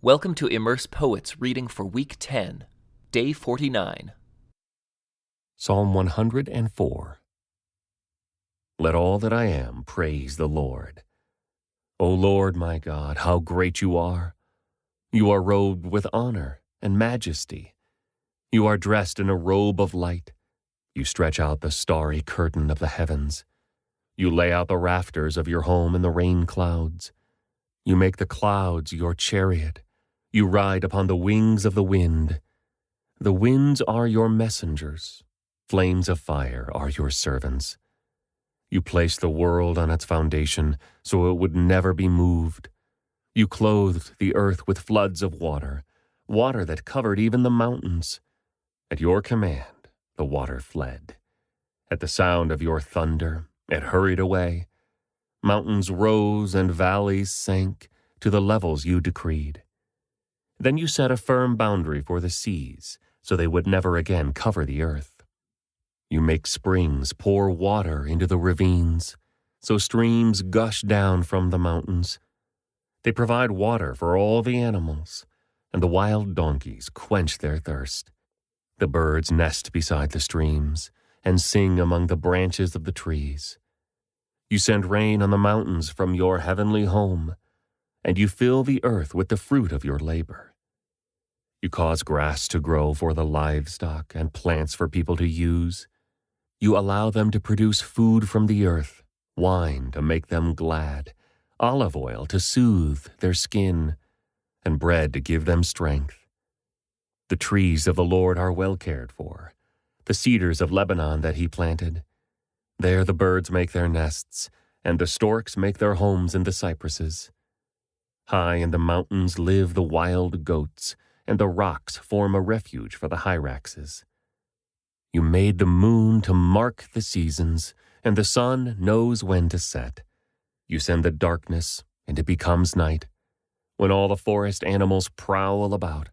Welcome to Immerse Poets reading for Week 10, Day 49. Psalm 104. Let all that I am praise the Lord. O Lord my God, how great you are! You are robed with honor and majesty. You are dressed in a robe of light. You stretch out the starry curtain of the heavens. You lay out the rafters of your home in the rain clouds. You make the clouds your chariot. You ride upon the wings of the wind. The winds are your messengers. Flames of fire are your servants. You placed the world on its foundation so it would never be moved. You clothed the earth with floods of water, water that covered even the mountains. At your command, the water fled. At the sound of your thunder, it hurried away. Mountains rose and valleys sank to the levels you decreed. Then you set a firm boundary for the seas, so they would never again cover the earth. You make springs pour water into the ravines, so streams gush down from the mountains. They provide water for all the animals, and the wild donkeys quench their thirst. The birds nest beside the streams and sing among the branches of the trees. You send rain on the mountains from your heavenly home, and you fill the earth with the fruit of your labor. You cause grass to grow for the livestock and plants for people to use. You allow them to produce food from the earth, wine to make them glad, olive oil to soothe their skin, and bread to give them strength. The trees of the Lord are well cared for, the cedars of Lebanon that he planted. There the birds make their nests, and the storks make their homes in the cypresses. High in the mountains live the wild goats, and the rocks form a refuge for the hyraxes. You made the moon to mark the seasons, and the sun knows when to set. You send the darkness, and it becomes night, when all the forest animals prowl about.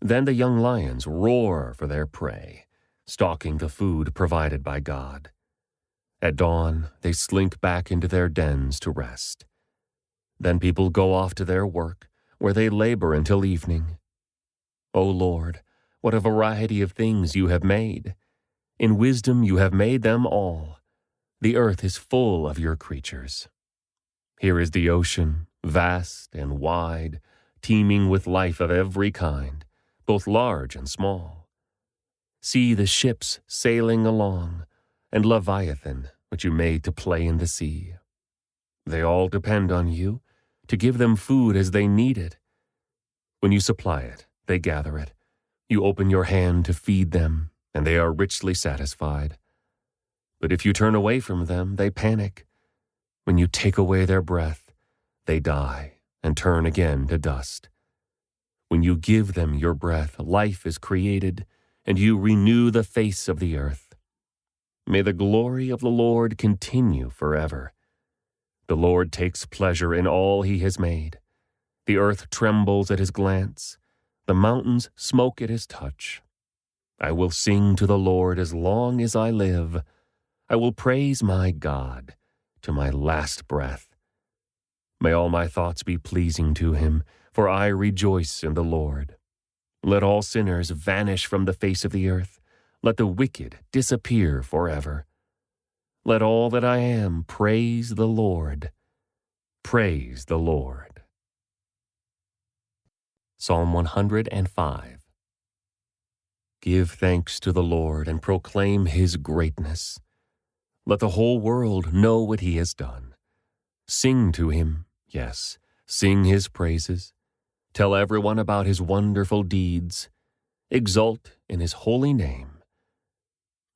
Then the young lions roar for their prey, stalking the food provided by God. At dawn, they slink back into their dens to rest. Then people go off to their work, where they labor until evening. O Lord, what a variety of things you have made! In wisdom you have made them all. The earth is full of your creatures. Here is the ocean, vast and wide, teeming with life of every kind, both large and small. See the ships sailing along, and Leviathan, which you made to play in the sea. They all depend on you, to give them food as they need it. When you supply it, they gather it. You open your hand to feed them, and they are richly satisfied. But if you turn away from them, they panic. When you take away their breath, they die and turn again to dust. When you give them your breath, life is created, and you renew the face of the earth. May the glory of the Lord continue forever. The Lord takes pleasure in all he has made. The earth trembles at his glance. The mountains smoke at his touch. I will sing to the Lord as long as I live. I will praise my God to my last breath. May all my thoughts be pleasing to him, for I rejoice in the Lord. Let all sinners vanish from the face of the earth. Let the wicked disappear forever. Let all that I am praise the Lord. Praise the Lord. Psalm 105. Give thanks to the Lord and proclaim his greatness. Let the whole world know what he has done. Sing to him, yes, sing his praises. Tell everyone about his wonderful deeds. Exult in his holy name.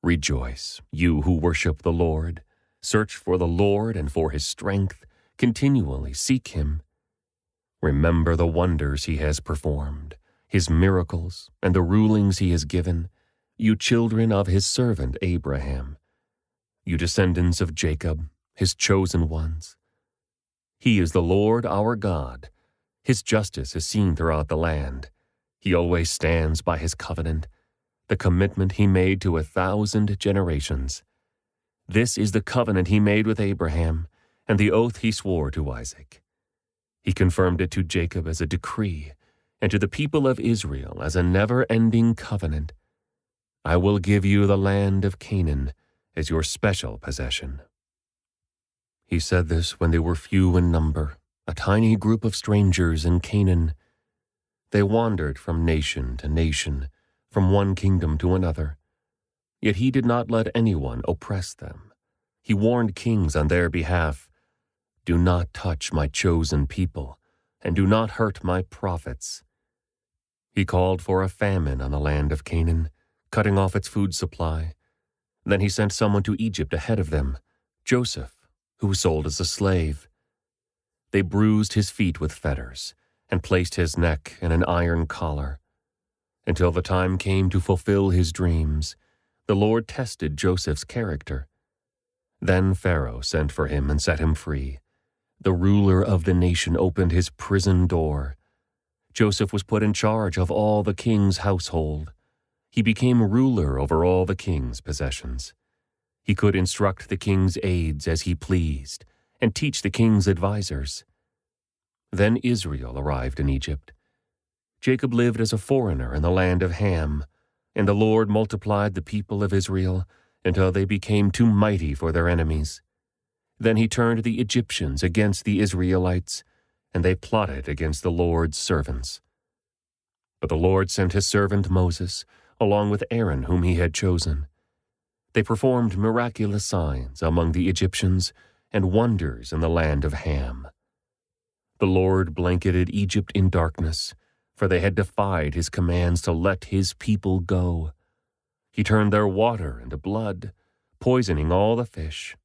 Rejoice, you who worship the Lord. Search for the Lord and for his strength. Continually seek him. Remember the wonders he has performed, his miracles, and the rulings he has given, you children of his servant Abraham, you descendants of Jacob, his chosen ones. He is the Lord our God. His justice is seen throughout the land. He always stands by his covenant, the commitment he made to 1,000 generations. This is the covenant he made with Abraham, and the oath he swore to Isaac. He confirmed it to Jacob as a decree and to the people of Israel as a never-ending covenant, I will give you the land of Canaan as your special possession." He said this when they were few in number, a tiny group of strangers in Canaan. They wandered from nation to nation, from one kingdom to another. Yet he did not let anyone oppress them. He warned kings on their behalf, "Do not touch my chosen people, and do not hurt my prophets." He called for a famine on the land of Canaan, cutting off its food supply. Then he sent someone to Egypt ahead of them, Joseph, who was sold as a slave. They bruised his feet with fetters and placed his neck in an iron collar. Until the time came to fulfill his dreams, the Lord tested Joseph's character. Then Pharaoh sent for him and set him free. The ruler of the nation opened his prison door. Joseph was put in charge of all the king's household. He became ruler over all the king's possessions. He could instruct the king's aides as he pleased and teach the king's advisers. Then Israel arrived in Egypt. Jacob lived as a foreigner in the land of Ham, and the Lord multiplied the people of Israel until they became too mighty for their enemies. Then he turned the Egyptians against the Israelites, and they plotted against the Lord's servants. But the Lord sent his servant Moses, along with Aaron whom he had chosen. They performed miraculous signs among the Egyptians and wonders in the land of Ham. The Lord blanketed Egypt in darkness, for they had defied his commands to let his people go. He turned their water into blood, poisoning all the fish.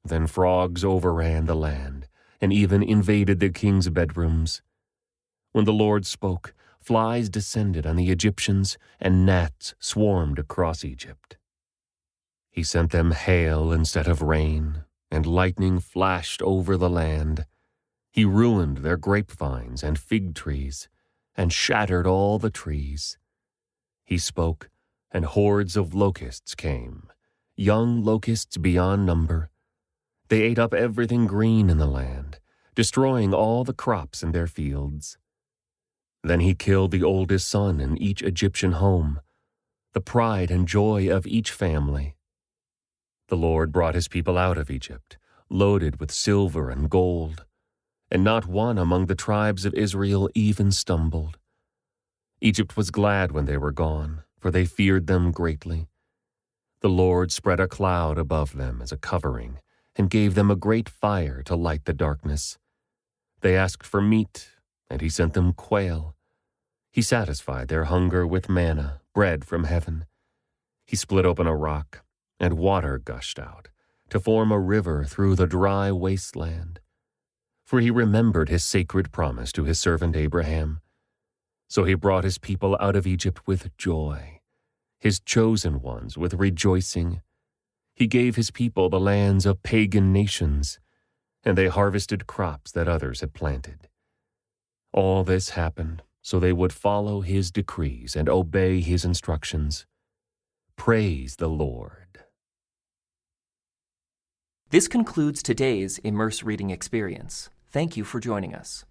Then frogs overran the land and even invaded the king's bedrooms. When the Lord spoke, flies descended on the Egyptians and gnats swarmed across Egypt. He sent them hail instead of rain, and lightning flashed over the land. He ruined their grapevines and fig trees, and shattered all the trees. He spoke, and hordes of locusts came, young locusts beyond number. They ate up everything green in the land, destroying all the crops in their fields. Then he killed the oldest son in each Egyptian home, the pride and joy of each family. The Lord brought his people out of Egypt, loaded with silver and gold, and not one among the tribes of Israel even stumbled. Egypt was glad when they were gone, for they feared them greatly. The Lord spread a cloud above them as a covering, and gave them a great fire to light the darkness. They asked for meat, and he sent them quail. He satisfied their hunger with manna, bread from heaven. He split open a rock, and water gushed out, to form a river through the dry wasteland. For he remembered his sacred promise to his servant Abraham. So he brought his people out of Egypt with joy, his chosen ones with rejoicing. He gave his people the lands of pagan nations, and they harvested crops that others had planted. All this happened so they would follow his decrees and obey his instructions. Praise the Lord. This concludes today's Immerse reading experience. Thank you for joining us.